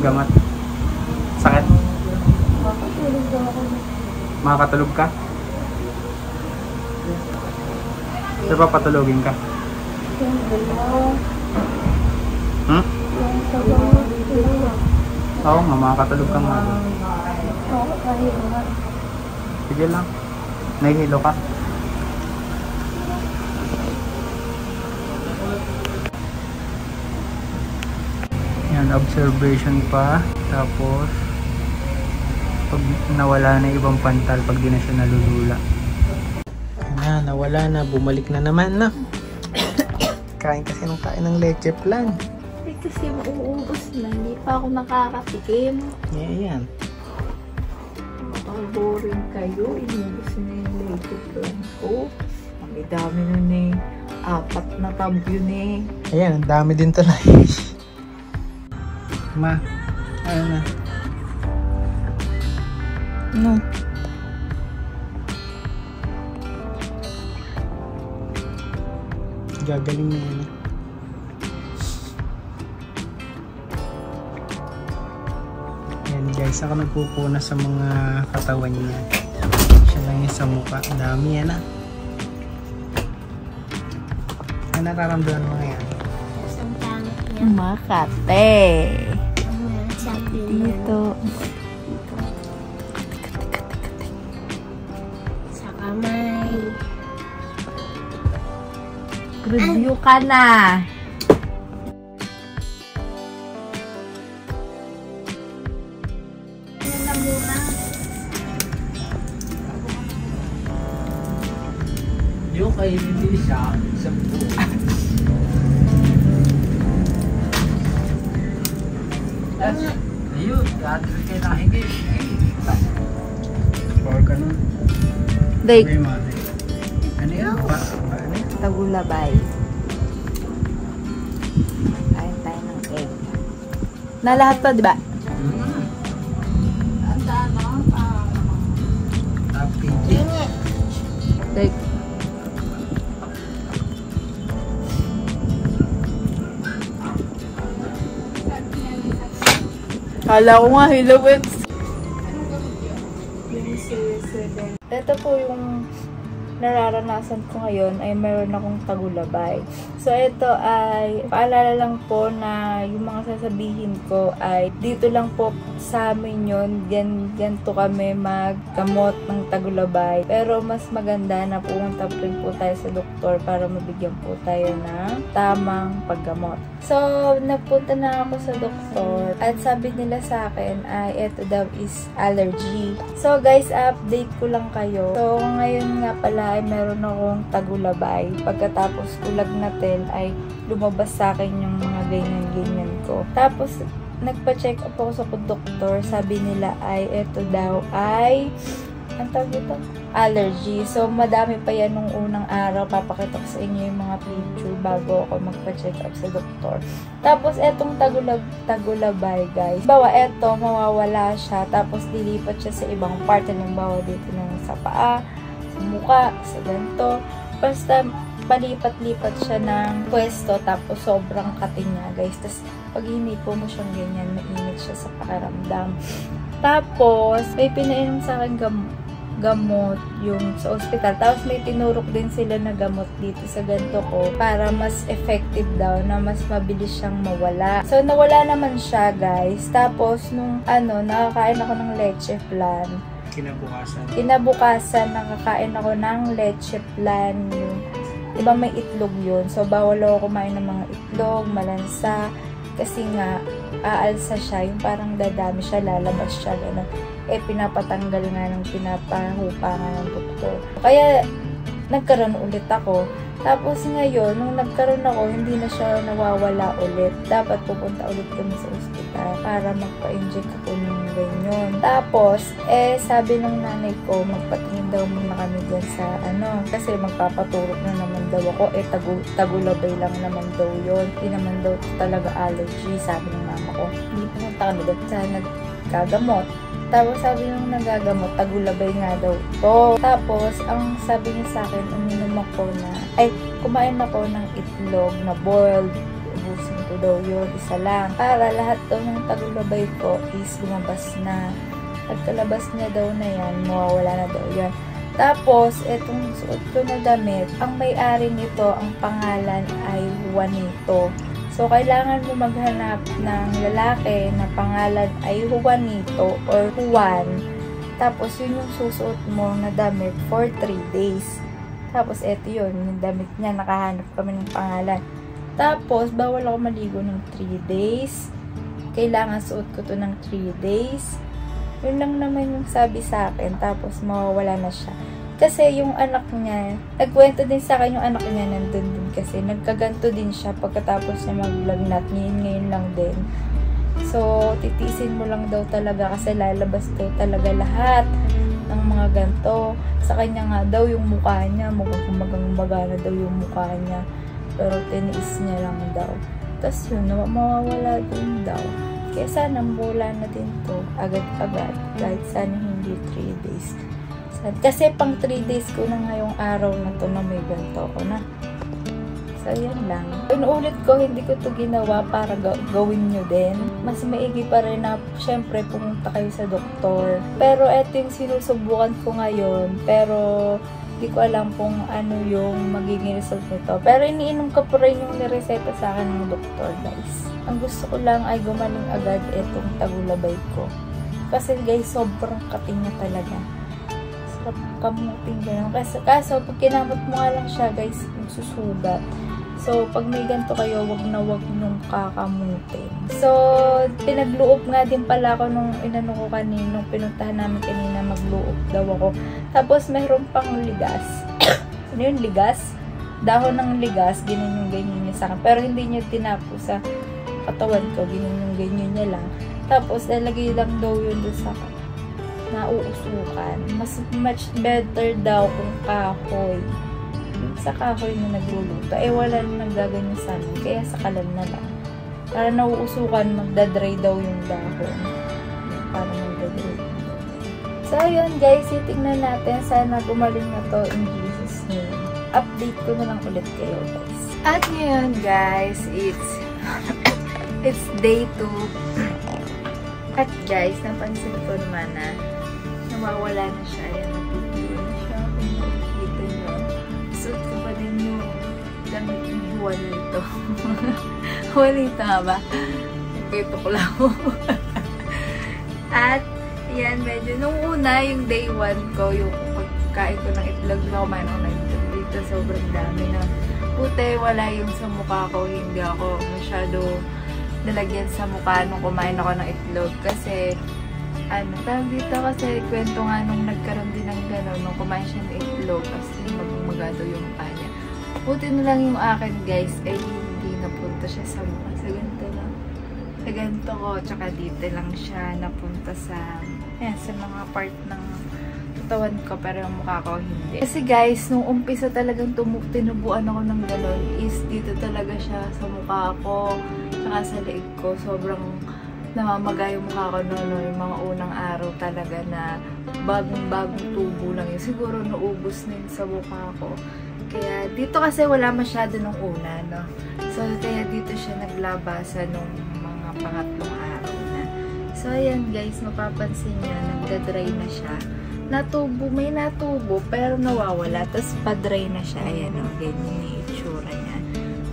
gamot? Sakit? Makatulog daw ako. Makakatulog ka? Sir, papatulogin ka? Yung dalawa. Hmm? Yung dalawa. Oo nga, makakatulog ka nga. Oo, kahit nga. Sige lang. Nahihilo ka? Yan, observation pa. Tapos, pag nawala na ibang pantal, pag di na siya nalulula. Yan na, nawala na. Bumalik na naman na. Kain kasi ng kain ng leche plan. Kasi mauubos na. Hindi pa ako nakakatikim. Yan. Boring kayo. Inubos na yung leche plan ko. Ang dami nun eh. 4 na tab yun eh. Ayan, ang dami din talaga. Ma, ano na? No. Gagaling na yan. Ayan guys, ako nagpupuna sa mga katawan niya. Siya lang yung sa mukha. Ang dami yan ah. Ano nararamdaman mo ngayon? Makate. Dito. Sa kamay. Review ka na. Ano na muna? Yung kayo hindi siya sa buwan. Ayun, dati kayo nakikip. Or ganun. Date. Ano yun? Tagulabay. Kain tayo ng egg. Na lahat to, di ba? Like, kala ko nga hilawit. Ito po yung nararanasan ko ngayon ay meron akong tagulabay. So, ito ay paalala lang po na yung mga sasabihin ko ay dito lang po sa amin yun. Ganito kami maggamot ng tagulabay. Pero mas maganda na pumunta rin po tayo sa doktor para mabigyan po tayo ng tamang paggamot. So, nagpunta na ako sa doktor at sabi nila sa akin ay ito daw is allergy. So, guys, update ko lang kayo. So, ngayon nga pala ay meron akong tagulabay. Pagkatapos ulag natin ay lumabas sa akin yung mga ganyan-ganyan ko. Tapos, nagpa-check up ako sa doktor. Sabi nila ay ito daw ay ang tawag ito? Allergy. So, madami pa yan nung unang araw. Papakita ko sa inyo yung mga picture bago ako magpa-check up sa doktor. Tapos, etong tagulabay, guys. Bawa, eto, mawawala siya. Tapos, dilipat siya sa ibang part. Halimbawa, dito na sa paa, sa mukha, sa ganito. Basta, palipat-lipat siya ng pwesto. Tapos, sobrang kati niya, guys. Tapos, pag hinipo mo siyang ganyan, mainit siya sa pakiramdam. Tapos, may pinainom sa akin gamot yung sa ospital. Tapos may tinurok din sila na gamot dito sa ganito ko para mas effective daw, na mas mabilis siyang mawala. So, nawala naman siya, guys. Tapos, nung nakakain ako ng leche plan. Kinabukasan, nakakain ako ng leche plan. Yung, diba may itlog yun? So, bawal ako kumain ng mga itlog, malansa. Kasi nga, aalsa siya, yung parang dadami siya, lalabas siya, gano'n. Eh, pinapatanggal nga ng pinapahupa nga ng doktor. Kaya, nagkaroon ulit ako. Tapos ngayon, nung nagkaroon ako, hindi na siya nawawala ulit. Dapat pupunta ulit kami sa ospital para magpa-inject ako ng ganyan. Tapos, sabi ng nanay ko, magpatingin daw muna kami dyan sa kasi magpapaturok na naman daw ako. Tagulabay lang naman daw yun. Hindi naman daw talaga allergy, sabi ng mama ko. Hindi pumunta kami doon sa nagkagamot. Tapos sabi nung nagagamot, tagulabay nga daw ito. Tapos, ang sabi niya sa akin, kumain ako ng itlog na boiled. Ubusin ko ko daw yun, isa lang. Para lahat daw ng tagulabay ko is lumabas na. Pagkalabas niya daw na yan, mawawala na daw yan. Tapos, etong suot ko na damit, ang may-ari nito, ang pangalan ay Juanito. So, kailangan mo maghanap ng lalaki na pangalan ay Juanito or Juan. Tapos, yun yung susuot mo na damit for 3 days. Tapos, eto yun, yung damit niya, nakahanap kami ng pangalan. Tapos, bawal ako maligo ng 3 days. Kailangan suot ko to ng 3 days. Yun lang naman yung sabi sa akin. Tapos, mawawala na siya. Kasi yung anak niya, nagkwento din sa akin yung anak niya nandun din kasi. Nagkaganto din siya pagkatapos niya maglagnat. Ngayon lang din. So, titisin mo lang daw talaga kasi lalabas daw talaga lahat ng mga ganto. Sa kanya nga daw yung mukha niya, magang-maga na daw yung mukha niya. Pero tiniis niya lang daw. Tapos yun, mawawala din daw. Kaya sana mawala na din to agad-agad. Kahit sana hindi 3 days. Kasi pang 3 days ko na ngayong araw na to na may ganito ko na. So, yan lang. Inuulit ko, hindi ko to ginawa para gawin nyo din. Mas maigi pa rin na, syempre, pumunta kayo sa doktor. Pero, eto yung sinusubukan ko ngayon. Pero, hindi ko alam kung ano yung magiging result nito. Pero, iniinom ko pa rin yung nireseta sa akin ng doktor, guys. Ang gusto ko lang ay gumaling agad etong tagulabay ko. Kasi, guys, sobrang kating na talaga. Kamuting gano'n. Kaso, pag kinamot mo nga lang siya, guys, susugat. So, pag may ganito kayo, wag nung kakamutin. So, pinagloob nga din pala ako nung inano ko kanina, nung pinuntahan namin kanina, magloob daw ako. Tapos, mayroon pang ligas. Ano yun, ligas? Dahon ng ligas, ganyan niya sa akin. Pero hindi niya tinapo sa katawan ko, ganyan niya lang. Tapos, lalagay lang daw yun doon sa nauusukan. Mas much better daw kung kahoy. Sa kahoy na nagluluto. Eh, wala na nagaganyan sa amin. Kaya sa kalan na lang. Para nauusukan, magdadry daw yung dahon. Para magdadry. So, yun guys. Itignan natin. Sana gumaling na to in Jesus' name. Update ko na lang ulit kayo guys. At ngayon guys, it's day 2. At guys, napansin ko naman na nawawala na siya. Ayan, natutuyo na siya. Kung nakikita nyo. Suot ko pa din yung damit ni Juanito. Juanito nga ba? Ito ko lang. At, yan, medyo, nung una, yung day 1 ko, yung pagkain ko ng itlog na kumain ako ng itlog dito, sobrang dami na. Puti, wala yung sa mukha ko. Hindi ako masyado nalagyan sa mukha nung kumain ako ng itlog. Kasi, tawag dito kasi kwento nga nung nagkaroon din ng gano'n, nung kumain siya ng itlog, kasi magmagado yung mukha niya. Buti na lang yung akin guys, ay hindi napunta siya sa mukha. Sa ganito lang. Sa ganito ko, tsaka dito lang siya napunta sa, sa mga part ng katawan ko, pero yung mukha ko hindi. Kasi guys, nung umpisa talagang tinubuan ako ng gano'n, is dito talaga siya sa mukha ko, tsaka sa leeg ko. Sobrang namamaga yung mukha ko noon, yung mga unang araw talaga na bagong tubo lang yun. Siguro naubos na yun sa mukha ko. Kaya dito kasi wala masyado nung una, no? So, kaya dito siya naglabasa nung mga pangatlong araw na. So, ayan guys, mapapansin nyo, nagda-dry na siya. May natubo, pero nawawala. Tapos, pa-dry na siya. Ayan, o, ganyan yung itsura niya.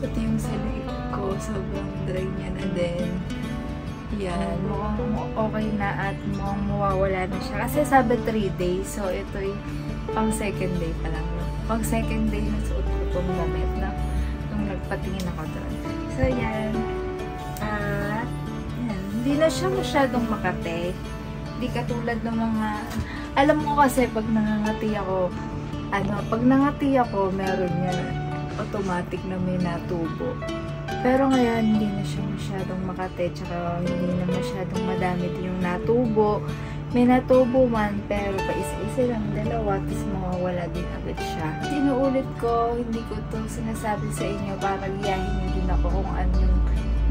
Ito yung sa leeg ko, sobrang dry niya na din. Yan, mukhang okay na at mukhang mawawala na siya. Kasi sabi 3 days, so ito yung pang second day pa lang. Pang second day na suot ko itong damit na nung nagpatingin ako doon. So yan, at yan, hindi na siya masyadong makate. Hindi katulad ng mga, alam mo kasi pag nangangati ako, pag nangati ako, meron yan, automatic na may natubo. Pero ngayon, hindi na siya masyadong makate, tsaka hindi na masyadong madami din yung natubo. May natubo man, pero pa isa-isa lang, dalawa, tapos mawawala din agad siya. Sinuulit ko, hindi ko to sinasabi sa inyo para giyahin din ako kung ano yung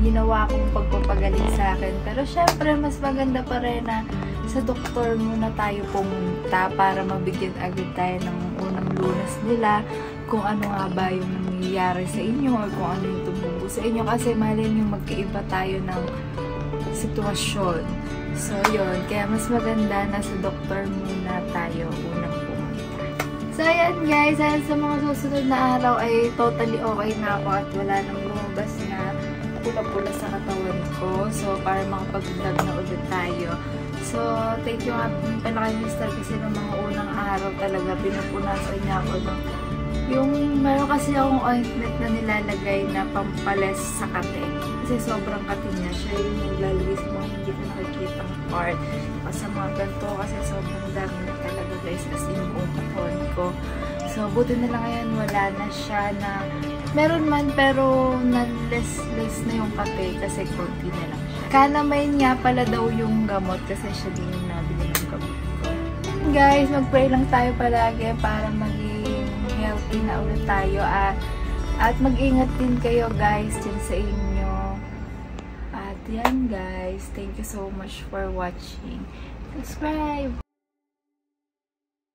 ginawa kong pagpapagaling sa akin. Pero syempre, mas maganda pa rin na sa doktor muna tayo pumunta para mabigyan agad tayo ng unang lunas nila kung ano nga ba yung nangyayari sa inyo or kung ano yung tumubo sa inyo kasi malay nyo magkaiba tayo ng sitwasyon. So, yun. Kaya mas maganda na sa doktor muna tayo unang pumunta. So, ayan guys. Ayan sa mga susunod na araw ay totally okay na ako at wala nang lumabas na pula-pula sa katawan ko. So, para makapag-vlog na ulit tayo. So, thank you nga pala kay Mr. kasi ng mga unang araw talaga pinupunasan niya ako ng meron kasi akong ointment na nilalagay na pampales sa kate. Kasi sobrang kate niya. Siya yung naglalagay sa mga hindi ko nakikita ang part. Sa mga ganito kasi sobrang dami na talaga guys as in buong katawan ko. So, buti na lang ngayon wala na siya na meron man pero less na yung kate kasi konti na lang siya. Kanamain nga pala daw yung gamot kasi siya din yung nabili ng gamot ko. Guys, mag-pray lang tayo palagi para maging healthy na ulit tayo at mag-ingat din kayo guys dyan sa inyo. At yan guys, thank you so much for watching. Subscribe!